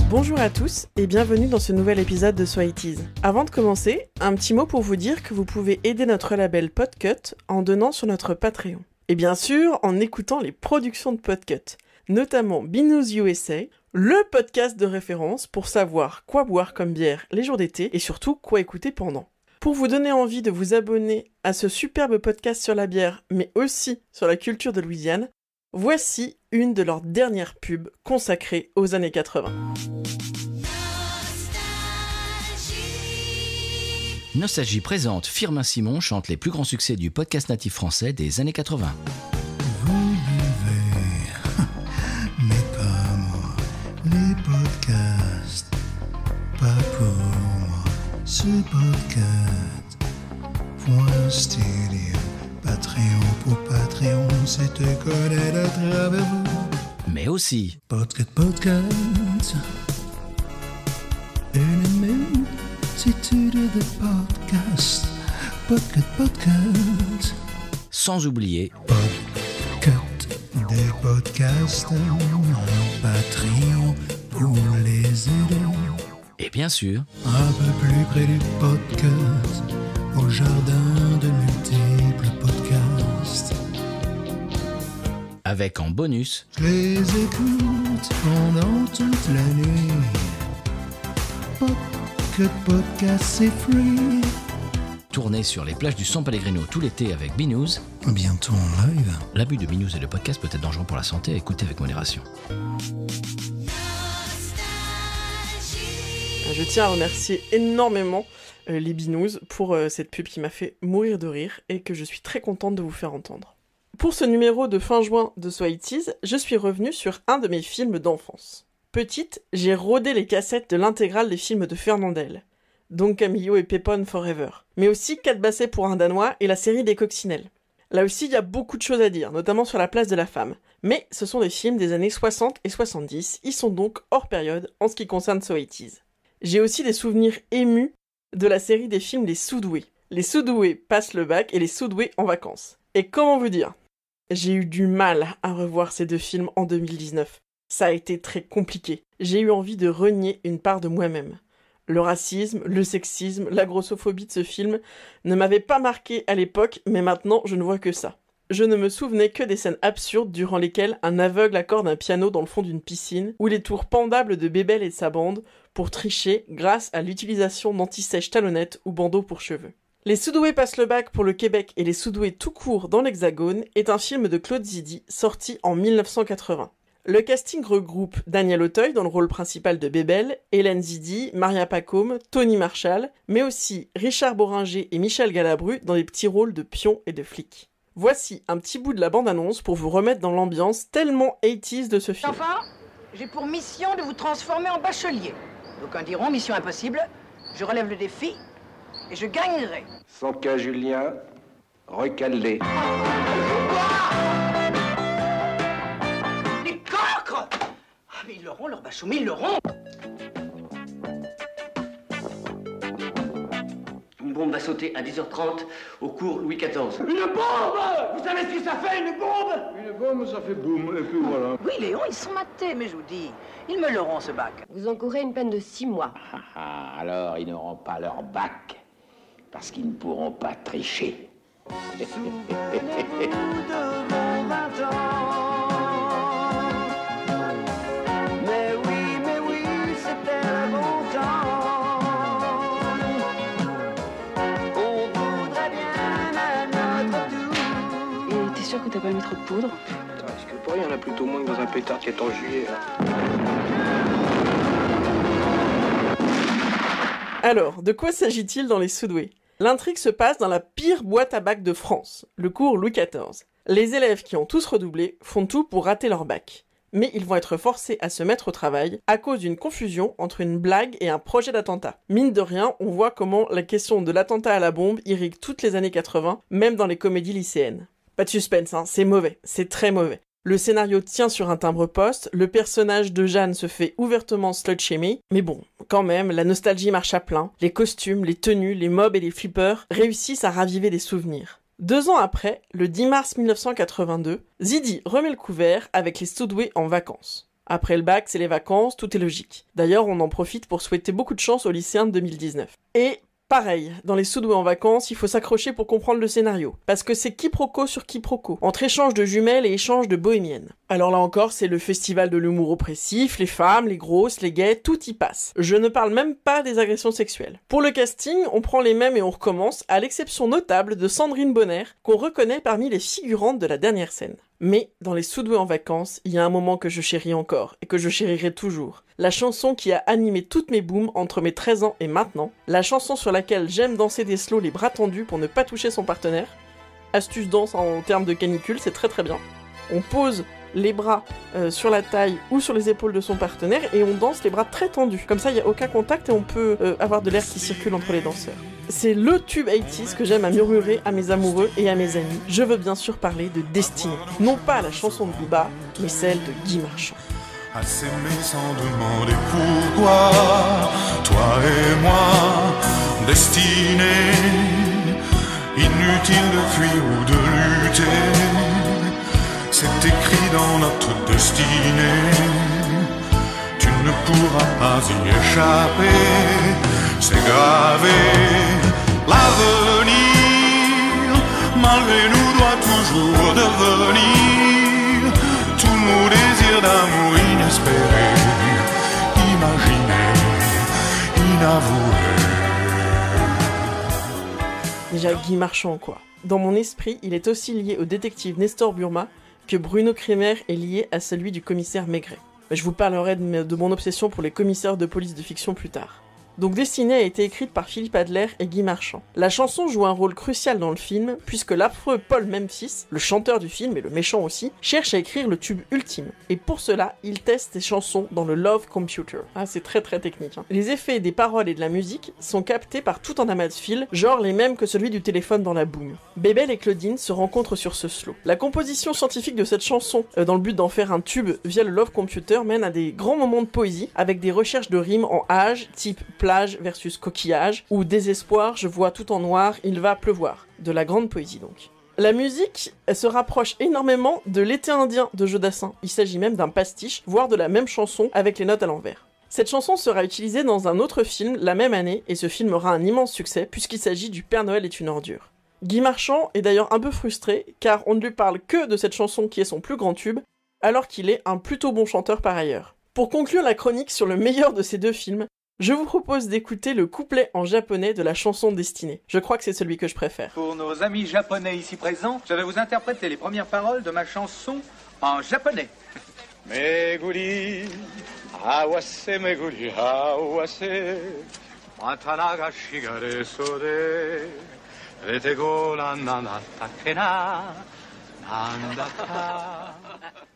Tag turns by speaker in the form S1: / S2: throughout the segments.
S1: Bonjour à tous et bienvenue dans ce nouvel épisode de So It Is. Avant de commencer, un petit mot pour vous dire que vous pouvez aider notre label Podcut en donnant sur notre Patreon. Et bien sûr, en écoutant les productions de Podcut, notamment Binous USA, le podcast de référence pour savoir quoi boire comme bière les jours d'été et surtout quoi écouter pendant. Pour vous donner envie de vous abonner à ce superbe podcast sur la bière, mais aussi sur la culture de Louisiane, voici une de leurs dernières pubs consacrées aux années 80.
S2: Nostalgie présente Firmin Simon chante les plus grands succès du podcast natif français des années 80.
S3: Vous buvez, mais pas moi, les podcasts, pas pour moi, ce podcast, point studio, Patreon pour Patreon, c'est te connaître à travers vous.
S2: Mais aussi
S3: Podcast, une multitude de podcasts, podcast.
S2: sans oublier
S3: Podcut, des podcasts, un Patreon pour les aider.
S2: et bien sûr
S3: Un peu plus près du podcast, au jardin de multiples podcasts.
S2: avec en bonus
S3: Je les écoute pendant toute la nuit. Podcut podcast, c'est free.
S2: tourné sur les plages du San Pellegrino tout l'été avec Binous.
S3: Bientôt en live.
S2: L'abus de Binous et de podcast peut être dangereux pour la santé, écoutez avec modération.
S1: Je tiens à remercier énormément les Binous pour cette pub qui m'a fait mourir de rire et que je suis très contente de vous faire entendre. Pour ce numéro de fin juin de So It Is, je suis revenue sur un de mes films d'enfance. Petite, j'ai rodé les cassettes de l'intégrale des films de Fernandel, Don Camillo et Pépone Forever, mais aussi 4 bassets pour un Danois et la série des Coccinelles. Là aussi, il y a beaucoup de choses à dire, notamment sur la place de la femme. Mais ce sont des films des années 60 et 70, ils sont donc hors période en ce qui concerne So It Is. J'ai aussi des souvenirs émus de la série des films Les Soudoués. Les Soudoués passent le bac et les Soudoués en vacances. Et comment vous dire ? J'ai eu du mal à revoir ces deux films en 2019. Ça a été très compliqué. J'ai eu envie de renier une part de moi-même. Le racisme, le sexisme, la grossophobie de ce film ne m'avaient pas marqué à l'époque, mais maintenant je ne vois que ça. Je ne me souvenais que des scènes absurdes durant lesquelles un aveugle accorde un piano dans le fond d'une piscine, ou les tours pendables de Bébel et de sa bande pour tricher grâce à l'utilisation d'anti-sèches talonnettes ou bandeaux pour cheveux. Les Soudoués passent le bac pour le Québec et les Soudoués tout court dans l'Hexagone est un film de Claude Zidi sorti en 1980. Le casting regroupe Daniel Auteuil dans le rôle principal de Bébel, Hélène Zidi, Maria Pacôme, Tony Marshall, mais aussi Richard Boringer et Michel Galabru dans des petits rôles de pions et de flics. Voici un petit bout de la bande-annonce pour vous remettre dans l'ambiance tellement 80s de ce film.
S4: Enfants, j'ai pour mission de vous transformer en bachelier. D'aucuns diront mission impossible. Je relève le défi et je gagnerai.
S5: Sans cas Julien, recalé.
S4: Les cancres! Ah, mais ils l'auront, leur bachot, mais ils l'auront!
S6: Une bombe va sauter à 10h30 au cours Louis XIV.
S5: Une bombe! Vous savez ce que ça fait, une bombe? Une bombe, ça fait boum, et puis voilà.
S4: Oui, Léon, ils sont matés, mais je vous dis, ils me l'auront, ce bac.
S7: Vous encourez une peine de 6 mois.
S8: Alors ils n'auront pas leur bac, parce qu'ils ne pourront pas tricher.
S4: Mais oui, c'était le bon temps. On voudrait bien à notre tour.
S7: Et t'es sûr que t'as pas mis trop de poudre?
S5: Est-ce que pour rien, il y en a plutôt moins que dans un pétard qui est en juillet.
S1: Alors, de quoi s'agit-il dans Les Soudoués ? L'intrigue se passe dans la pire boîte à bac de France, le cours Louis XIV. Les élèves qui ont tous redoublé font tout pour rater leur bac. Mais ils vont être forcés à se mettre au travail à cause d'une confusion entre une blague et un projet d'attentat. Mine de rien, on voit comment la question de l'attentat à la bombe irrigue toutes les années 80, même dans les comédies lycéennes. Pas de suspense, hein, c'est mauvais, c'est très mauvais. Le scénario tient sur un timbre-poste, le personnage de Jeanne se fait ouvertement slut-shamer, mais bon, quand même, la nostalgie marche à plein, les costumes, les tenues, les mobs et les flippers réussissent à raviver des souvenirs. 2 ans après, le 10 mars 1982, Zidi remet le couvert avec les Soudoués en vacances. Après le bac, c'est les vacances, tout est logique. D'ailleurs, on en profite pour souhaiter beaucoup de chance aux lycéens de 2019. Et pareil, dans les Soudoués en vacances, il faut s'accrocher pour comprendre le scénario. Parce que c'est quiproquo sur quiproquo, entre échange de jumelles et échange de bohémiennes. Alors là encore, c'est le festival de l'humour oppressif, les femmes, les grosses, les gays, tout y passe. Je ne parle même pas des agressions sexuelles. Pour le casting, on prend les mêmes et on recommence, à l'exception notable de Sandrine Bonner, qu'on reconnaît parmi les figurantes de la dernière scène. Mais, dans les Soudoués en vacances, il y a un moment que je chéris encore, et que je chérirai toujours. La chanson qui a animé toutes mes booms entre mes 13 ans et maintenant, la chanson sur laquelle j'aime danser des slows les bras tendus pour ne pas toucher son partenaire. Astuce danse en termes de canicule, c'est très très bien. On pose les bras sur la taille ou sur les épaules de son partenaire et on danse les bras très tendus. Comme ça, il n'y a aucun contact et on peut avoir de l'air qui circule entre les danseurs. C'est le tube 80s que j'aime à murmurer à mes amoureux et à mes amis. Je veux bien sûr parler de Destinée. Non pas la chanson de Booba, mais celle de Guy Marchand.
S3: À s'aimer sans demander pourquoi, toi et moi, destinés, inutile de fuir ou de lutter, c'est écrit dans notre destinée, tu ne pourras pas y échapper, c'est gravé, l'avenir, malgré nous doit toujours devenir, tout nos désirs d'amour inespérés, imaginés, inavoués.
S1: Déjà Guy Marchand quoi. Dans mon esprit, il est aussi lié au détective Nestor Burma que Bruno Kremer est lié à celui du commissaire Maigret. Je vous parlerai de mon obsession pour les commissaires de police de fiction plus tard. Donc Destinée a été écrite par Philippe Adler et Guy Marchand. La chanson joue un rôle crucial dans le film, puisque l'affreux Paul Memphis, le chanteur du film et le méchant aussi, cherche à écrire le tube ultime. Et pour cela, il teste ses chansons dans le Love Computer. Ah, c'est très très technique. Hein. Les effets des paroles et de la musique sont captés par tout un amas de fils, genre les mêmes que celui du téléphone dans la boom. Bébel et Claudine se rencontrent sur ce slow. La composition scientifique de cette chanson, dans le but d'en faire un tube via le Love Computer, mène à des grands moments de poésie, avec des recherches de rimes en âge, type plage versus coquillage, ou désespoir, je vois tout en noir, il va pleuvoir. De la grande poésie donc. La musique, elle se rapproche énormément de L'été indien de Jodassin. Il s'agit même d'un pastiche, voire de la même chanson avec les notes à l'envers. Cette chanson sera utilisée dans un autre film la même année, et ce film aura un immense succès, puisqu'il s'agit du Père Noël est une ordure. Guy Marchand est d'ailleurs un peu frustré, car on ne lui parle que de cette chanson qui est son plus grand tube, alors qu'il est un plutôt bon chanteur par ailleurs. Pour conclure la chronique sur le meilleur de ces deux films, je vous propose d'écouter le couplet en japonais de la chanson Destinée. Je crois que c'est celui que je préfère.
S9: Pour nos amis japonais ici présents, je vais vous interpréter les premières paroles de ma chanson en japonais. Meguri, awase meguri, awase, watana ga shigare sode, retego la nanatakena, nandaka.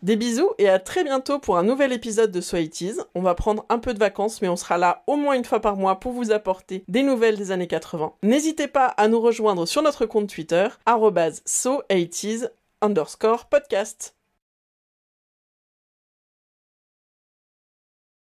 S1: Des bisous et à très bientôt pour un nouvel épisode de So 80s. On va prendre un peu de vacances mais on sera là au moins une fois par mois pour vous apporter des nouvelles des années 80. N'hésitez pas à nous rejoindre sur notre compte Twitter, @so80s_podcast.